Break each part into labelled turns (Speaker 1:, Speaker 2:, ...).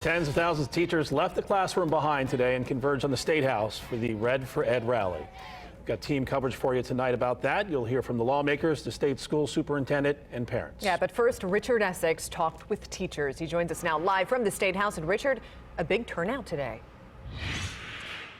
Speaker 1: Tens of thousands of teachers left the classroom behind today and converged on the State House for the Red for Ed rally. We've got team coverage for you tonight about that. You'll hear from the lawmakers, the state school superintendent, and parents.
Speaker 2: Yeah, but first, Richard Essex talked with teachers. He joins us now live from the State House. And Richard, a big turnout today.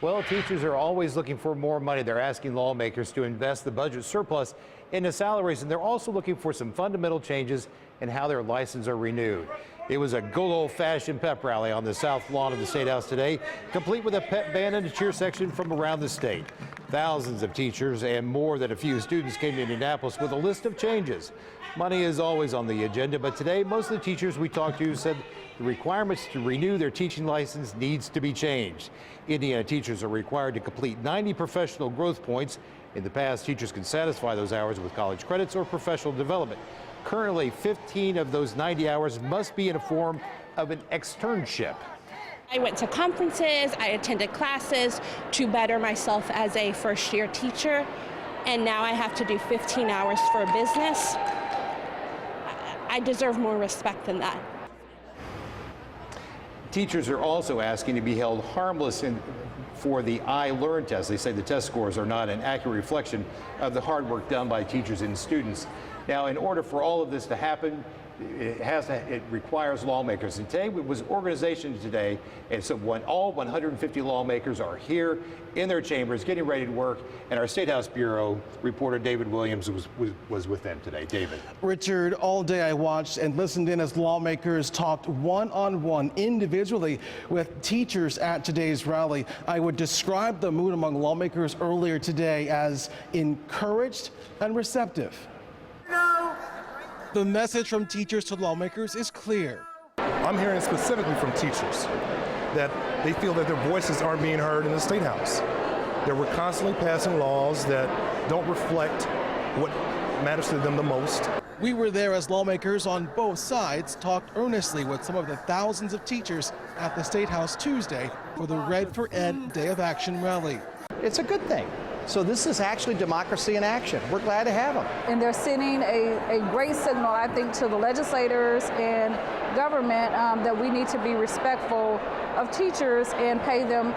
Speaker 3: Well, teachers are always looking for more money. They're asking lawmakers to invest the budget surplus into salaries, and they're also looking for some fundamental changes in how their licenses are renewed. It was a good old-fashioned pep rally on the south lawn of the State House today, complete with a pep band and a cheer section from around the state. Thousands of teachers and more than a few students came to Indianapolis with a list of changes. Money is always on the agenda, but today most of the teachers we talked to said the requirements to renew their teaching license needs to be changed. Indiana teachers are required to complete 90 professional growth points. In the past, teachers can satisfy those hours with college credits or professional development. Currently, 15 of those 90 hours must be in a form of an externship.
Speaker 4: I went to conferences, I attended classes to better myself as a first-year teacher, and now I have to do 15 hours for business. I deserve more respect than that.
Speaker 3: Teachers are also asking to be held harmless for the I-Learn test. They say the test scores are not an accurate reflection of the hard work done by teachers and students. Now, in order for all of this to happen, it requires lawmakers. And today was organization today, and so all 150 lawmakers are here in their chambers getting ready to work, and our State House Bureau reporter David Williams was with them today. David.
Speaker 5: Richard, all day I watched and listened in as lawmakers talked one-on-one individually with teachers at today's rally. I would describe the mood among lawmakers earlier today as encouraged and receptive. The message from teachers to lawmakers is clear.
Speaker 6: I'm hearing specifically from teachers that they feel that their voices aren't being heard in the State House. That we're constantly passing laws that don't reflect what matters to them the most.
Speaker 5: We were there as lawmakers on both sides talked earnestly with some of the thousands of teachers at the State House Tuesday for the Red for Ed Day of Action rally.
Speaker 7: It's a good thing. So this is actually democracy in action. We're glad to have them.
Speaker 8: And they're sending a great signal, I think, to the legislators and government that we need to be respectful of teachers and pay them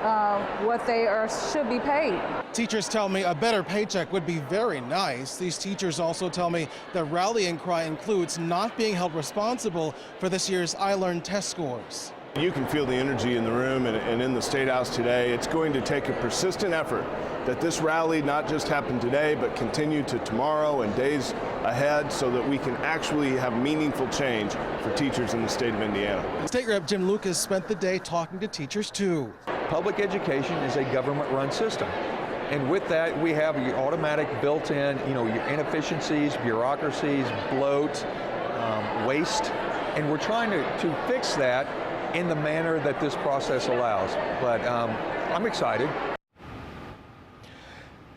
Speaker 8: what they should be paid.
Speaker 5: Teachers tell me a better paycheck would be very nice. These teachers also tell me the rallying cry includes not being held responsible for this year's I-Learn test scores.
Speaker 9: You can feel the energy in the room and in the State House today. It's going to take a persistent effort that this rally not just happen today, but continue to tomorrow and days ahead so that we can actually have meaningful change for teachers in the state of Indiana.
Speaker 5: State Rep Jim Lucas spent the day talking to teachers too.
Speaker 10: Public education is a government-run system. And with that, we have your automatic built-in, your inefficiencies, bureaucracies, bloat, waste, and we're trying to fix that in the manner that this process allows. But I'm excited.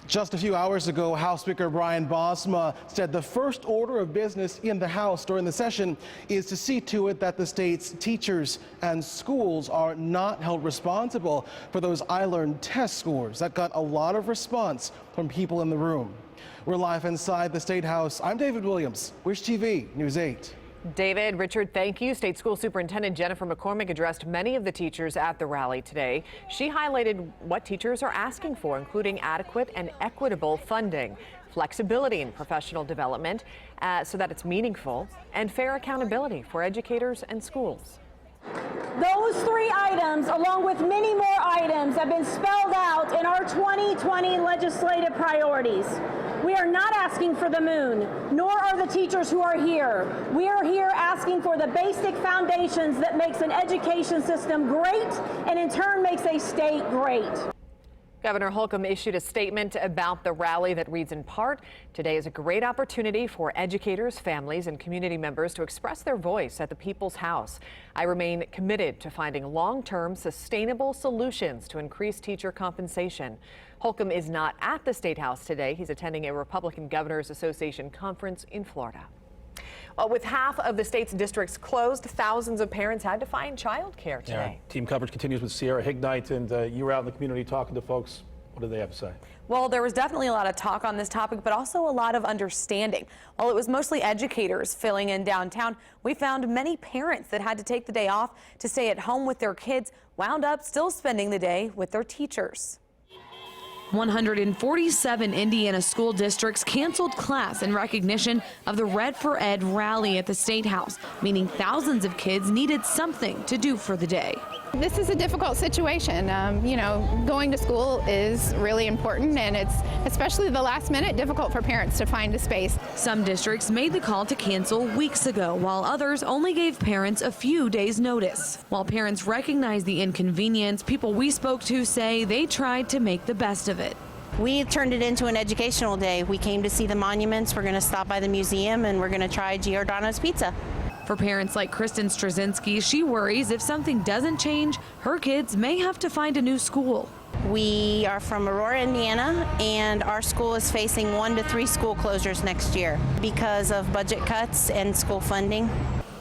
Speaker 5: Just a few hours ago, House Speaker Brian Bosma said the first order of business in the House during the session is to see to it that the state's teachers and schools are not held responsible for those I-Learn test scores. That got a lot of response from people in the room. We're live inside the State House. I'm David Williams, Wish TV, News 8.
Speaker 2: David, Richard, thank you. State School Superintendent Jennifer McCormick addressed many of the teachers at the rally today. She highlighted what teachers are asking for, including adequate and equitable funding, flexibility in professional development so that it's meaningful, and fair accountability for educators and schools.
Speaker 11: Those three items, along with many more items, have been spelled out in our 2020 legislative priorities. We are not asking for the moon, nor are the teachers who are here. We are here asking for the basic foundations that makes an education system great and in turn makes a state great.
Speaker 2: Governor Holcomb issued a statement about the rally that reads in part, "Today is a great opportunity for educators, families, and community members to express their voice at the People's House. I remain committed to finding long-term, sustainable solutions to increase teacher compensation." Holcomb is not at the State House today. He's attending a Republican Governors Association conference in Florida. Well, with half of the state's districts closed, thousands of parents had to find childcare today.
Speaker 1: Yeah. Team coverage continues with Sierra Hignite, and you were out in the community talking to folks. What do they have to say?
Speaker 12: Well, there was definitely a lot of talk on this topic, but also a lot of understanding. While it was mostly educators filling in downtown, we found many parents that had to take the day off to stay at home with their kids wound up still spending the day with their teachers. 147 Indiana school districts canceled class in recognition of the Red for Ed rally at the State House, meaning thousands of kids needed something to do for the day.
Speaker 13: This is a difficult situation. Going to school is really important, and it's especially the last minute difficult for parents to find a space.
Speaker 12: Some districts made the call to cancel weeks ago, while others only gave parents a few days' notice. While parents recognize the inconvenience, people we spoke to say they tried to make the best of it.
Speaker 14: We turned it into an educational day. We came to see the monuments, we're going to stop by the museum, and we're going to try Giordano's Pizza.
Speaker 12: For parents like Kristen Straczynski, she worries if something doesn't change, her kids may have to find a new school.
Speaker 14: We are from Aurora, Indiana, and our school is facing 1 to 3 school closures next year because of budget cuts and school funding.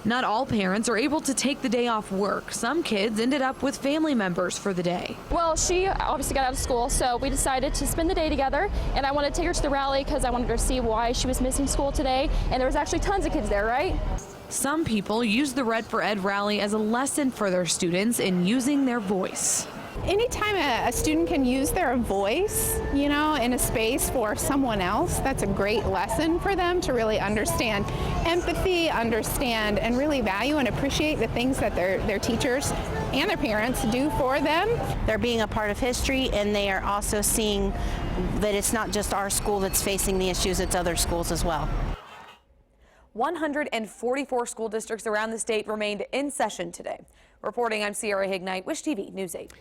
Speaker 12: Not all parents are able to take the day off work. Some kids ended up with family members for the day.
Speaker 15: Well, she obviously got out of school, so we decided to spend the day together, and I wanted to take her to the rally because I wanted her to see why she was missing school today, and there was actually tons of kids there, right?
Speaker 12: Some people use the Red for Ed rally as a lesson for their students in using their voice.
Speaker 13: Anytime a student can use their voice, in a space for someone else, that's a great lesson for them to really understand empathy, understand and really value and appreciate the things that their teachers and their parents do for them.
Speaker 14: They're being a part of history, and they are also seeing that it's not just our school that's facing the issues, it's other schools as well.
Speaker 12: 144 school districts around the state remained in session today. Reporting, I'm Sierra Hignite, Wish TV News 8.